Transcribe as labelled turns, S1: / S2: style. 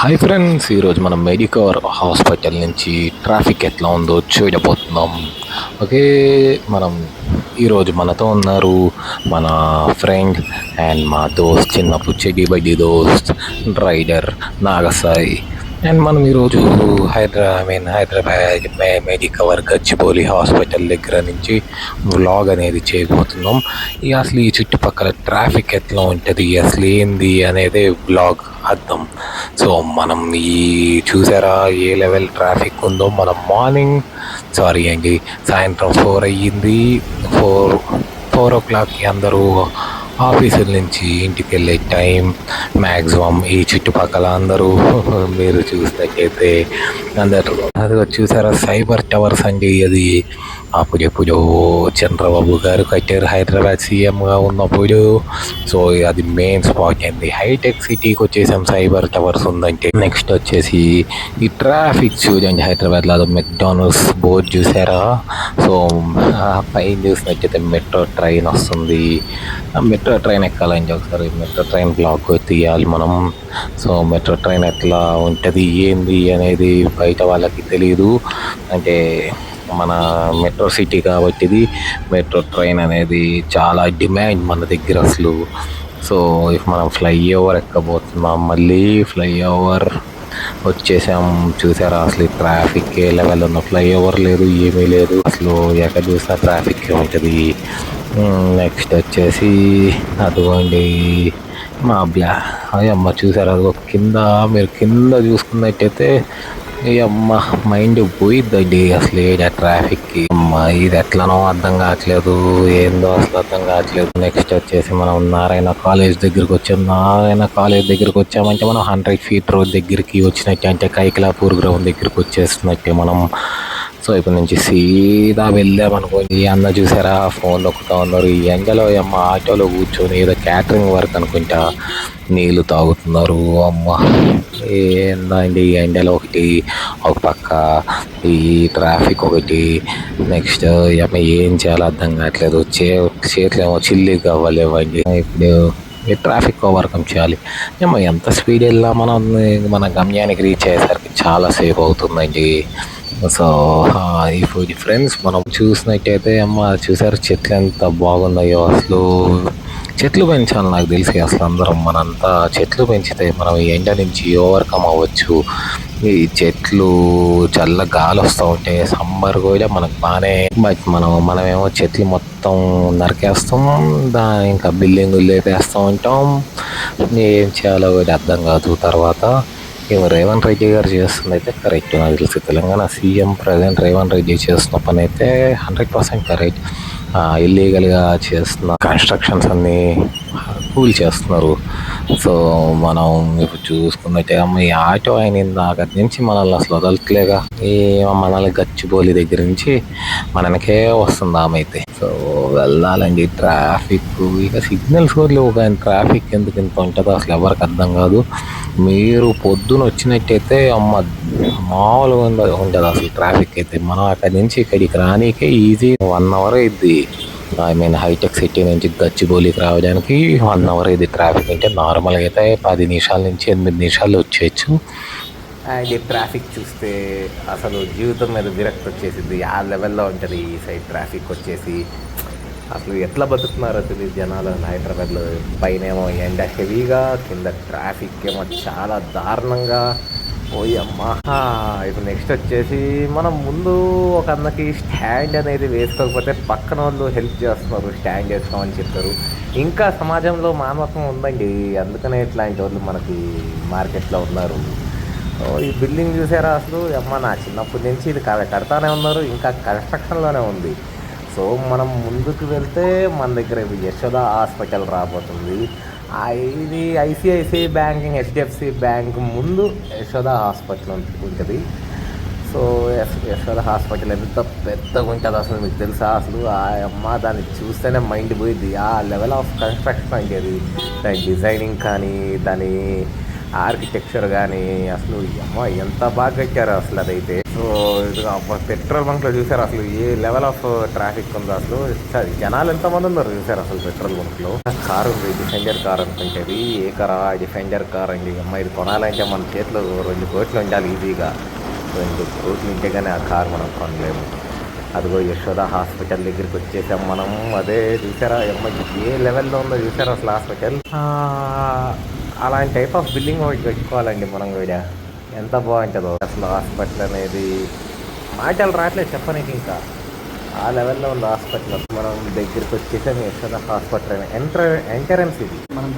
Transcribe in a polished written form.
S1: Hi friends, ఈరోజు మనం Medicover hospital నుంచి ట్రాఫిక్ ఎట్లా ఉందో చూడబోతున్నాం. ఓకే, మనం ఈరోజు మనతో ఉన్నారు మన ఫ్రెండ్ అండ్ మా దోస్త్, చిన్నప్పుడు చెడి బడ్డీ దోస్త్ రైడర్ నాగసాయి. అండ్ మనం ఈరోజు హైదరాబాద్ మెడికవర్ గచ్చిబౌలి హాస్పిటల్ దగ్గర నుంచి వ్లాగ్ అనేది చేయబోతున్నాం. ఇక అసలు ఈ చుట్టుపక్కల ట్రాఫిక్ ఎట్లా ఉంటుంది, అసలు ఏంది అనేది వ్లాగ్ అర్థం. సో మనం ఈ చూసారా ఏ లెవెల్ ట్రాఫిక్ ఉందో. మనం మార్నింగ్ సాయంత్రం 4 అయ్యింది. 4 o'clockకి అందరూ ఆఫీసుల నుంచి ఇంటికి వెళ్ళే టైం మ్యాక్సిమం. ఈ చుట్టుపక్కల అందరూ మీరు చూసినట్టయితే అందరు అది చూసారా సైబర్ టవర్స్ అండి. అది అప్పుడెప్పుడు చంద్రబాబు గారు కట్టారు హైదరాబాద్ సీఎంగా ఉన్నప్పుడు. సో అది మెయిన్ స్పాట్ అయింది. హైటెక్ సిటీకి వచ్చేసాం, సైబర్ టవర్స్ ఉందంటే. నెక్స్ట్ వచ్చేసి ఈ ట్రాఫిక్ చూడండి. హైదరాబాద్లో అది మెక్డానల్డ్స్ బోర్డు చూసారా. సో పైన చూసినట్టయితే మెట్రో ట్రైన్ వస్తుంది. మెట్రో ట్రైన్ ఎక్కాలంటే ఒకసారి మెట్రో ట్రైన్ బ్లాక్ తీయాలి మనం. సో మెట్రో ట్రైన్ ఎట్లా ఉంటుంది ఏంది అనేది బయట వాళ్ళకి తెలియదు. అంటే మన మెట్రో సిటీ కాబట్టి ఇది మెట్రో ట్రైన్ అనేది చాలా డిమాండ్ మన దగ్గర అసలు. సో ఇఫ్ మనం ఫ్లైఓవర్ ఎక్కబోతున్నాం, మళ్ళీ ఫ్లైఓవర్ వచ్చేసాం. చూసారా అసలు ట్రాఫిక్ ఏ లెవెల్ ఉన్న ఫ్లైఓవర్ లేదు, ఏమీ లేదు అసలు. ఎక్కడ చూసినా ట్రాఫిక్ ఉంటుంది. నెక్స్ట్ వచ్చేసి అదిగోండి మా అమ్మ చూసారా, అదిగో కింద. మీరు కింద చూసుకున్నట్టయితే అమ్మ మైండ్ పోయిద్దండి అసలు ఆ ట్రాఫిక్కి. అమ్మ ఇది ఎట్లనో అర్థం కావట్లేదు, ఏందో అసలు అర్థం కావట్లేదు. నెక్స్ట్ వచ్చేసి మనం నారాయణ కాలేజ్ దగ్గరికి వచ్చాం. నారాయణ కాలేజ్ దగ్గరికి వచ్చామంటే మనం 100 feet రోడ్ దగ్గరికి వచ్చినట్టే, అంటే కైకలాపూర్ గ్రౌండ్ దగ్గరికి వచ్చేస్తున్నట్టే మనం. సో ఇప్పుడు నుంచి సీదా వెళ్ళామనుకోండి. ఈ అన్న చూసారా ఫోన్ నొక్కుతా ఉన్నారు. ఈ ఎండలో అమ్మ ఆటోలో కూర్చొని ఏదో క్యాటరింగ్ వర్క్ అనుకుంటా నీళ్ళు తాగుతున్నారు. అమ్మ ఏందండి ఈ ఎండలో ఒకటి, ఒక పక్క ఈ ట్రాఫిక్ ఒకటి. నెక్స్ట్ అమ్మ ఏం చేయాలో అర్థం కావట్లేదు. చేతులు ఏమో చిల్లిగా అవ్వలేవండి. ఇప్పుడు ఈ ట్రాఫిక్ ఓవర్కమ్ చేయాలి. ఏమో ఎంత స్పీడ్ వెళ్ళా మనం మన గమ్యానికి రీచ్ అయ్యేసరికి చాలాసేపు అవుతుందండి. సో ఇప్పుడు ఫ్రెండ్స్ మనం చూసినట్టయితే అమ్మ చూసారు చెట్లు ఎంత బాగున్నాయో అసలు. చెట్లు పెంచాలి నాకు తెలిసి అసలు అందరం మనంతా చెట్లు పెంచితే మనం ఈ ఎండ నుంచి ఓవర్కమ్ అవ్వచ్చు. ఈ చెట్లు చల్ల గాలి వస్తూ ఉంటే సమ్మర్ కూడా మనకు బాగానే. బట్ మనమేమో చెట్లు మొత్తం నరికేస్తాం, ఇంకా బిల్డింగులు లేపేస్తూ ఉంటాం. ఏం చేయాలో కూడా అర్థం కాదు. తర్వాత రేవంత్ రెడ్డి గారు చేస్తుంది అయితే కరెక్ట్ నాకు తెలిసి. తెలంగాణ సీఎం ప్రజెంట్ రేవంత్ రెడ్డి చేస్తున్న పని అయితే 100% కరెక్ట్. ఇల్లీగల్గా చేస్తున్న కన్స్ట్రక్షన్స్ అన్నీ కూల్ చేస్తున్నారు. సో మనం ఇప్పుడు చూసుకున్నట్టే అమ్మ ఈ ఆటో అయిన అక్కడి నుంచి మనల్ని అసలు వదలట్లేగా. ఈ మనల్ని గచ్చిబౌలి దగ్గర నుంచి మనకే వస్తుంది ఆమె అయితే. సో వెళ్ళాలండి. ట్రాఫిక్ ఇక సిగ్నల్స్ కూడా లేవు, కానీ ట్రాఫిక్ ఎందుకు ఇంత ఉంటుందో అసలు ఎవరికి అర్థం కాదు. మీరు పొద్దున వచ్చినట్టయితే అమ్మ మామూలుగా ఉంటుంది అసలు ట్రాఫిక్ అయితే. మనం అక్కడి నుంచి ఇక్కడికి రానికే ఈజీ 1 hour అయింది. హైటెక్ సిటీ నుంచి గచ్చిబౌలికి రావడానికి 1 hour అయింది ట్రాఫిక్. అంటే నార్మల్గా అయితే 10 నిమిషాల నుంచి 8 నిమిషాలు వచ్చేయచ్చు. అండ్ ఈ ట్రాఫిక్ చూస్తే అసలు జీవితం మీద విరక్తి వచ్చేసింది. ఆ లెవెల్లో ఉంటుంది ఈ సైడ్ ట్రాఫిక్ వచ్చేసి. అసలు ఎట్లా బతుకుతున్నారో తెలియదు జనాలు హైదరాబాద్లో. పైన ఏమో ఎండ హెవీగా, కింద ట్రాఫిక్ ఏమో చాలా దారుణంగా. పోయమ్మా. ఇప్పుడు నెక్స్ట్ వచ్చేసి మనం ముందు ఒక అన్నకి స్టాండ్ అనేది వేసుకోకపోతే పక్కన వాళ్ళు హెల్ప్ చేస్తున్నారు, స్టాండ్ వేసుకోమని చెప్తారు. ఇంకా సమాజంలో మానవత్వం ఉందండి, అందుకనే ఇట్లాంటి వాళ్ళు మనకి మార్కెట్లో ఉన్నారు. ఈ బిల్డింగ్ చూసారా అసలు అమ్మ నా చిన్నప్పటి నుంచి ఇది కడతానే ఉన్నారు, ఇంకా కన్స్ట్రక్షన్లోనే ఉంది. సో మనం ముందుకు వెళ్తే మన దగ్గర యశోద హాస్పిటల్ రాబోతుంది. ఇది ఐసిఐసిఐ బ్యాంకింగ్, హెచ్డిఎఫ్సి బ్యాంక్ ముందు యశోద హాస్పిటల్ ఉంటుంది. సో యశోద హాస్పిటల్ ఎంత పెద్దగా ఉంటుంది అసలు మీకు తెలుసా. అసలు ఆ అమ్మ దాన్ని చూస్తేనే మైండ్ పోయింది. ఆ లెవెల్ ఆఫ్ కన్స్ట్రక్షన్ అంటే అది. దాని డిజైనింగ్ కానీ, దాని ఆర్కిటెక్చర్ కానీ అసలు అమ్మ ఎంత బాగా కట్టారు అసలు అదైతే. సో ఇది పెట్రోల్ బంక్లో చూసారు అసలు ఏ లెవెల్ ఆఫ్ ట్రాఫిక్ ఉందో అసలు. జనాలు ఎంతమంది ఉన్నారు చూసారు అసలు పెట్రోల్ బంక్లో. కారు ఉంది, డిఫెండర్ కార్ అనుకుంటే అది. ఏ కారా? డిఫెండర్ కార్ అండి. అమ్మ ఇది కొనాలంటే మన చేతిలో 2 కోట్లు ఉండాలి ఈజీగా. 2 కోట్లు ఉంటే కానీ ఆ కార్ మనం కొనలేము. అదిగో యశోద హాస్పిటల్ దగ్గరికి వచ్చేసాం మనం. అదే చూసారా అమ్మ ఏ లెవెల్లో ఉందో చూసారా అసలు హాస్పిటల్. అలాంటి టైప్ ఆఫ్ బిల్డింగ్ ఒకటి కట్టుకోవాలండి మనం కూడా. ఎంత బాగుంటుందో అసలు హాస్పిటల్ అనేది. మాటలు రావట్లేదు చెప్పనీకి. ఇంకా ఆ లెవెల్లో ఉంది హాస్పిటల్. మనం దగ్గరికి వచ్చేసాం యశోద హాస్పిటల్. ఎంట్రన్స్ ఇది.
S2: మనం